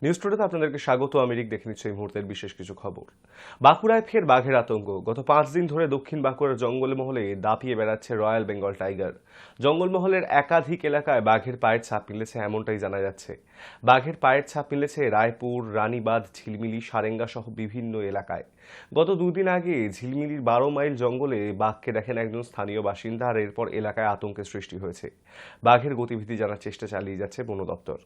News টুডেতে আপনাদেরকে স্বাগত। আমেরিক দেখে নিচ্ছে এই মুহূর্তের বিশেষ কিছু খবর। বাঁকুড়ায় ফের বাঘের আতঙ্ক। গত 5 দিন ধরে দক্ষিণ বাঁকুড়ার জঙ্গলমহলে দাপিয়ে বেড়াচ্ছে রয়্যাল বেঙ্গল টাইগার। জঙ্গলমহলের একাধিক এলাকায় বাঘের পায়ের ছাপ মিলেছে, এমনটাই জানা যাচ্ছে। বাঘের পায়ের ছাপ মিলেছে রায়পুর, রানীবাঁধ, ঝিলমিলি, সারেঙ্গা সহ বিভিন্ন এলাকায়। গত 2 দিন আগে ঝিলমিলির 12 মাইল জঙ্গলে বাঘকে দেখেন একজন স্থানীয় বাসিন্দা, আর এরপর এলাকায় আতঙ্কের সৃষ্টি হয়েছে। বাঘের গতিবিধি জানার চেষ্টা চালিয়ে যাচ্ছে বন দপ্তর।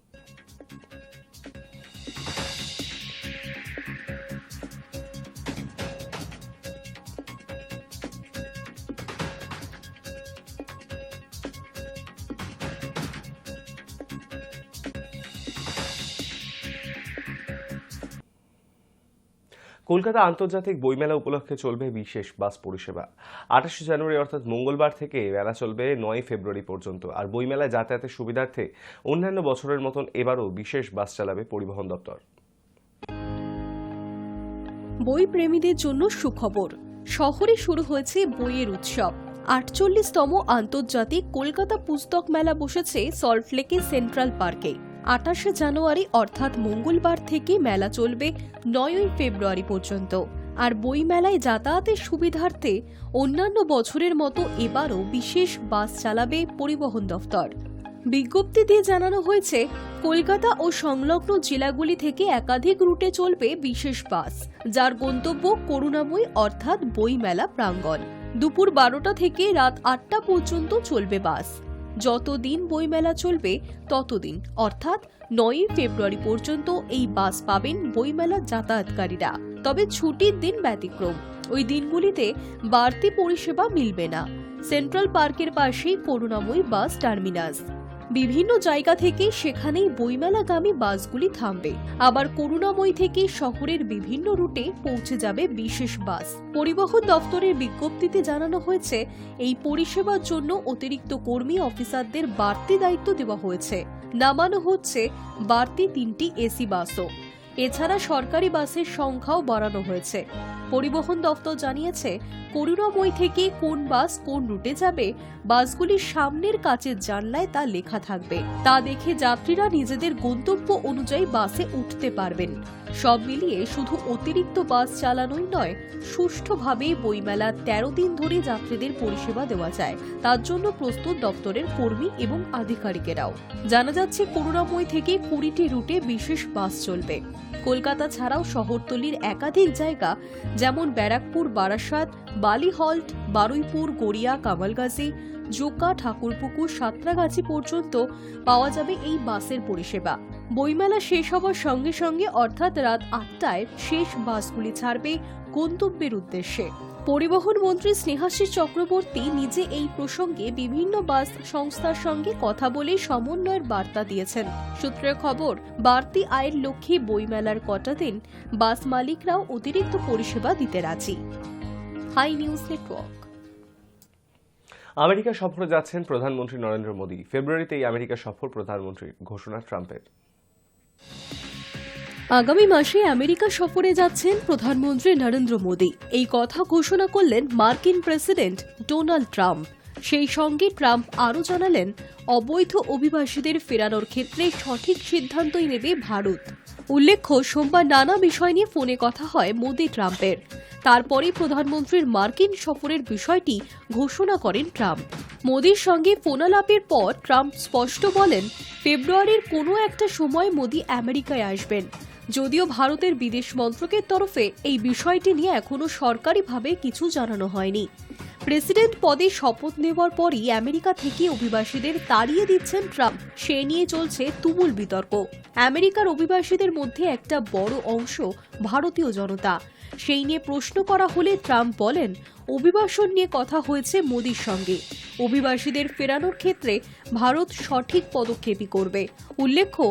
কলকাতা আন্তর্জাতিক বইমেলা উপলক্ষে চলবে বিশেষ বাস পরিষেবা। 28 জানুয়ারি অর্থাৎ মঙ্গলবার থেকে মেলা চলবে 9 ফেব্রুয়ারি পর্যন্ত। আর বইমেলায় যাতায়াতের সুবিধার্থে অন্যান্য বছরের মতন এবারও বিশেষ বাস চালাবে পরিবহন দপ্তর। বই প্রেমীদের জন্য সুখবর, শহরে শুরু হয়েছে বইয়ের উৎসব। 48তম আন্তর্জাতিক কলকাতা পুস্তক মেলা বসেছে সল্টলেকের সেন্ট্রাল পার্কে। 28 জানুয়ারি অর্থাৎ মঙ্গলবার থেকে মেলা চলবে 9 ফেব্রুয়ারি পর্যন্ত। আর বই মেলায় যাতায়াতের সুবিধার্থে অন্যান্য বছরের মতো এবারও বিশেষ বাস চালাবে পরিবহন দফতর। বিজ্ঞপ্তি দিয়ে জানানো হয়েছে, কলকাতা ও সংলগ্ন জেলাগুলি থেকে একাধিক রুটে চলবে বিশেষ বাস, যার গন্তব্য করুণাময়ী অর্থাৎ বইমেলা প্রাঙ্গণ। দুপুর 12টা থেকে রাত 8টা পর্যন্ত চলবে বাস। যতদিন বইমেলা চলবে ততদিন অর্থাৎ 9 ফেব্রুয়ারি পর্যন্ত এই বাস পাবেন বইমেলা যাতায়াতকারীরা। তবে ছুটির দিন ব্যতিক্রম, ওই দিনগুলিতে বাড়তি পরিষেবা মিলবে না। সেন্ট্রাল পার্কের পাশেই করুণাময়ী বাস টার্মিনাস। বিভিন্ন জায়গা থেকে সেখানেই বইমেলাগামী বাসগুলি থামবে। আবার করুণাময়ী থেকে শহরের বিভিন্ন রুটে পৌঁছে যাবে বিশেষ বাস। পরিবহন দফতরের বিজ্ঞপ্তিতে জানানো হয়েছে, এই পরিষেবার জন্য অতিরিক্ত কর্মী অফিসারদের বাড়তি দায়িত্ব দেওয়া হয়েছে। নামানো হচ্ছে বাড়তি 3টি এসি বাসও। এছাড়া সরকারি বাসের সংখ্যাও বাড়ানো হয়েছে। পরিবহন দফতর জানিয়েছে, করুণাময়ী থেকে কোন বাস কোন রুটে যাবে, বাসগুলির সামনের কাচের জানলায় তা লেখা থাকবে। তা দেখে যাত্রীরা নিজেদের গন্তব্য অনুযায়ী বাসে উঠতে পারবেন। সব মিলিয়ে শুধু অতিরিক্ত বাস চালানোই নয়, সুষ্ঠুভাবে বইমেলা 13 দিন ধরে যাত্রীদের পরিষেবা দেওয়া যায়, তার জন্য প্রস্তুত দপ্তরের কর্মী এবং আধিকারিকেরাও। জানা যাচ্ছে, করুণাময়ী থেকে 20টি রুটে বিশেষ বাস চলবে। কলকাতা ছাড়াও শহরতলির একাধিক জায়গা যেমন ব্যারাকপুর, বারাসাত, বালিহল্ট, বারুইপুর, গড়িয়া, কামালগাজী, জোকা, ঠাকুরপুকুর, সাঁতরাগাছি পর্যন্ত পাওয়া যাবে এই বাসের পরিষেবা। বইমেলা শেষ হবার সঙ্গে সঙ্গে অর্থাৎ রাত 8টায় শেষ বাসগুলি ছাড়বে গন্তব্যের উদ্দেশ্যে। পরিবহন মন্ত্রী স্নেহাশিস চক্রবর্তী নিজে এই প্রসঙ্গে বিভিন্ন বাস সংস্থার সঙ্গে কথা বলে সমন্বয়ের বার্তা দিয়েছেন। সূত্রের খবর, বাড়তি আয়ের লক্ষ্যে বইমেলার কটা দিন বাস মালিকরাও অতিরিক্ত পরিষেবা দিতে রাজি। High news network. আমেরিকা সফরে যাচ্ছেন প্রধানমন্ত্রী নরেন্দ্র মোদী। ফেব্রুয়ারিতেই আমেরিকা সফর প্রধানমন্ত্রীর, ঘোষণা ট্রাম্পের। আগামী মাসে আমেরিকা সফরে যাচ্ছেন প্রধানমন্ত্রী নরেন্দ্র মোদী। এই কথা ঘোষণা করলেন মার্কিন প্রেসিডেন্ট ডোনাল্ড ট্রাম্প। সেই সঙ্গে ট্রাম্প আরও জানালেন, অবৈধ অভিবাসীদের ফেরানোর ক্ষেত্রে সঠিক সিদ্ধান্তই নেবে ভারত। উল্লেখ্য, সোমবার নানা বিষয় নিয়ে ফোনে কথা হয় মোদী ট্রাম্পের। তারপরেই প্রধানমন্ত্রীর মার্কিন সফরের বিষয়টি ঘোষণা করেন ট্রাম্প। মোদীর সঙ্গে ফোনালাপের পর ট্রাম্প স্পষ্ট বলেন, ফেব্রুয়ারির কোনো একটা সময় মোদী আমেরিকায় আসবেন। যদিও ভারতের বিদেশ মন্ত্রকের তরফে এই বিষয়টি নিয়ে এখনো সরকারিভাবে কিছু জানানো হয়নি। প্রেসিডেন্ট পদে শপথ নেওয়ার পরই আমেরিকা থেকে অভিবাসীদের তাড়িয়ে দিচ্ছেন ট্রাম্প। সে নিয়ে চলছে তুমুল বিতর্ক। আমেরিকার অভিবাসীদের মধ্যে একটা বড় অংশ ভারতীয় জনতা। সেই নিয়ে প্রশ্ন করা হলে ট্রাম্প বলেন, অভিবাসন নিয়ে কথা হয়েছে মোদীর সঙ্গে। অভিবাসীদের ফেরানোর ক্ষেত্রে ভারত সঠিক পদক্ষেপই করবে। উল্লেখ্য,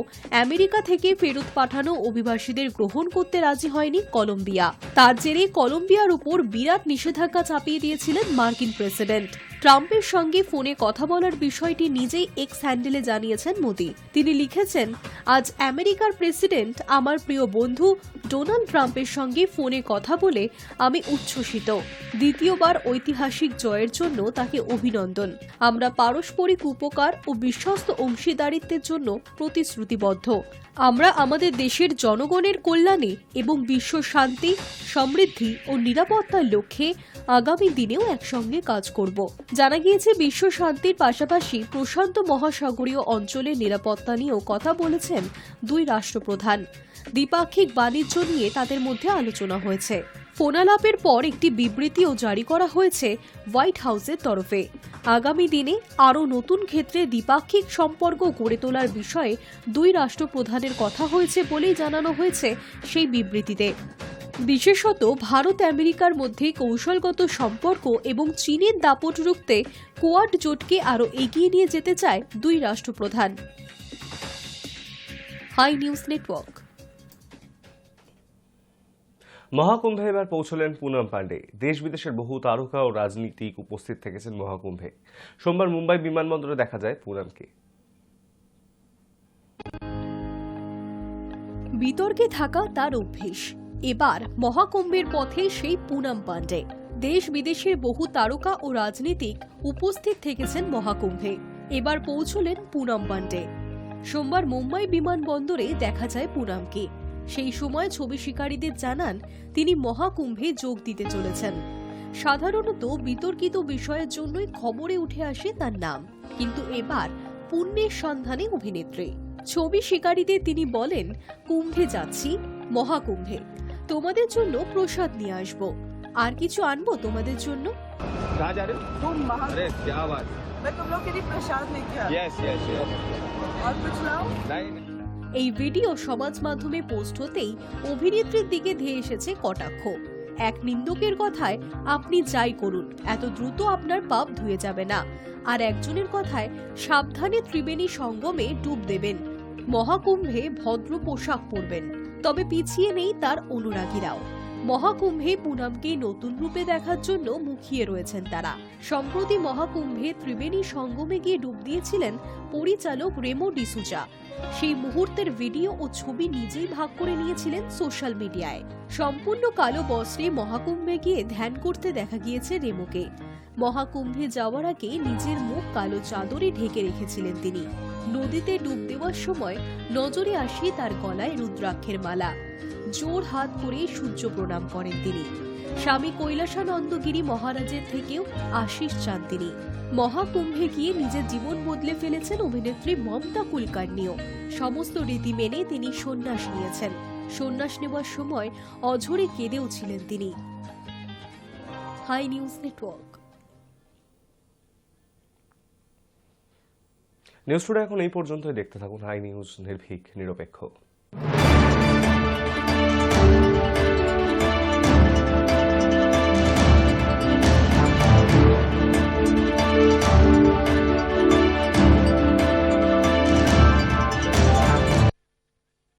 আমেরিকা থেকে ফেরত পাঠানো অভিবাসীদের গ্রহণ করতে রাজি হয়নি কলম্বিয়া। তার জেরে কলম্বিয়ার উপর বিরাট নিষেধাজ্ঞা চাপিয়ে দিয়েছিলেন মার্কিন প্রেসিডেন্ট। ট্রাম্পের সঙ্গে ফোনে কথা বলার বিষয়টি নিজেই এক্স হ্যান্ডেলে জানিয়েছেন মোদি। তিনি লিখেছেন, আজ আমেরিকার প্রেসিডেন্ট আমার প্রিয় বন্ধু ডোনাল্ড ট্রাম্পের সঙ্গে ফোনে কথা বলে আমি উচ্ছ্বসিত। দ্বিতীয়বার ঐতিহাসিক জয়ের জন্য তাকে অভিনন্দন। আমরা পারস্পরিক উপকার ও বিশ্বস্ত অংশীদারিত্বের জন্য প্রতিশ্রুতিবদ্ধ। আমরা আমাদের দেশের জনগণের কল্যাণে এবং বিশ্ব শান্তি, সমৃদ্ধি ও নিরাপত্তার লক্ষ্যে আগামী দিনেও একসঙ্গে কাজ করব। জানা গিয়েছে, বিশ্ব শান্তির পাশাপাশি প্রশান্ত মহাসাগরীয় অঞ্চলের নিরাপত্তা নিয়েও কথা বলেছেন দুই রাষ্ট্রপ্রধান। দ্বিপাক্ষিক বাণিজ্য নিয়ে তাদের মধ্যে আলোচনা হয়েছে। ফোনালাপের পর একটি বিবৃতিও জারি করা হয়েছে হোয়াইট হাউসের তরফে। আগামী দিনে আরও নতুন ক্ষেত্রে দ্বিপাক্ষিক সম্পর্ক গড়ে তোলার বিষয়ে দুই রাষ্ট্রপ্রধানের কথা হয়েছে বলেই জানানো হয়েছে সেই বিবৃতিতে। বিশেষত ভারত আমেরিকার মধ্যে কৌশলগত সম্পর্ক এবং চীনের দাপট রুখতে কোয়াড জোটকে আরও এগিয়ে নিয়ে যেতে চায় দুই রাষ্ট্রপ্রধান। High news network. মহাকুম্ভে এবার পৌঁছলেন পুনম পান্ডে। দেশ বিদেশের বহু তারকা ও রাজনীতিক উপস্থিত থেকেছেন মহাকুম্ভে। সোমবার মুম্বাই বিমানবন্দরে দেখা যায় পুনমকে। বিতর্কে থাকা তার অভ্যেস। এবার মহাকুম্ভের পথে সেই পুনম পান্ডে। দেশ বিদেশের বহু তারকা ও রাজনীতিক উপস্থিত থেকেছেন মহাকুম্ভে। এবার পৌঁছলেন পুনম পান্ডে। সোমবার মুম্বাই বিমানবন্দরে দেখা যায় পুনমকে। সেই সময় ছবি শিকারীদের জানান তিনি মহাকুম্ভে যোগ দিতে চলেছেন। সাধারণত বিতর্কিত বিষয়ের জন্যই খবরে উঠে আসে তার নাম, কিন্তু এবার পুণ্যের সন্ধানে অভিনেত্রী। ছবি শিকারীদের তিনি বলেন, কুম্ভে যাচ্ছি, মহাকুম্ভে। তোমাদের জন্য প্রসাদ নিয়ে আসবো। আর কিছু আনবো তোমাদের জন্য? এই ভিডিও সমাজ মাধ্যমে পোস্ট হতেই অভিনেত্রীর দিকে ধেয়ে এসেছে কটাক্ষ। এক নিন্দুকের কথায়, আপনি যাই করুন, এত দ্রুত আপনার পাপ ধুয়ে যাবে না। আর একজনের কথায়, সাবধানে ত্রিবেণী সঙ্গমে ডুব দেবেন, মহাকুম্ভে ভদ্র পোশাক পরবেন। তবে পিছিয়ে নেই তার অনুরাগীরাও। মহাকুম্ভে পুনমকে নতুন রূপে দেখার জন্য মুখিয়ে রয়েছেন তারা। সম্প্রতি মহাকুম্ভে ত্রিবেণী সঙ্গমে গিয়ে ডুব দিয়েছিলেন পরিচালক রেমো ডিসুজা। সেই মুহূর্তের ভিডিও ও ছবি নিজেই ভাগ করে নিয়েছিলেন সোশ্যাল মিডিয়ায়। সম্পূর্ণ কালো বস্ত্রে মহাকুম্ভে গিয়ে ধ্যান করতে দেখা গিয়েছে রেমোকে। মহাকুম্ভে যাওয়ার আগে নিজের মুখ কালো চাদরে ঢেকে রেখেছিলেন তিনি। নদীতে ডুব দেওয়ার সময় নজরে আসে তার গলায় রুদ্রাক্ষের মালা। জোর হাত করে সূর্য প্রণাম করেন তিনি। স্বামী কৈলাসানন্দগিরি মহারাজের থেকেও আশীষ চান তিনি। মহাকুম্ভে গিয়ে নিজের জীবন বদলে ফেলেছেন অভিনেত্রী মমতা কুলকার্নিও। সমস্ত রীতি মেনে তিনি সন্ন্যাস নিয়েছেন। সন্ন্যাস নেওয়ার সময় অঝরে কেঁদেও ছিলেন তিনি। Hi news network. News today এখন এই পর্যন্তই। দেখতে থাকুন হাই নিউজ, নির্ভীক, নিরপেক্ষ।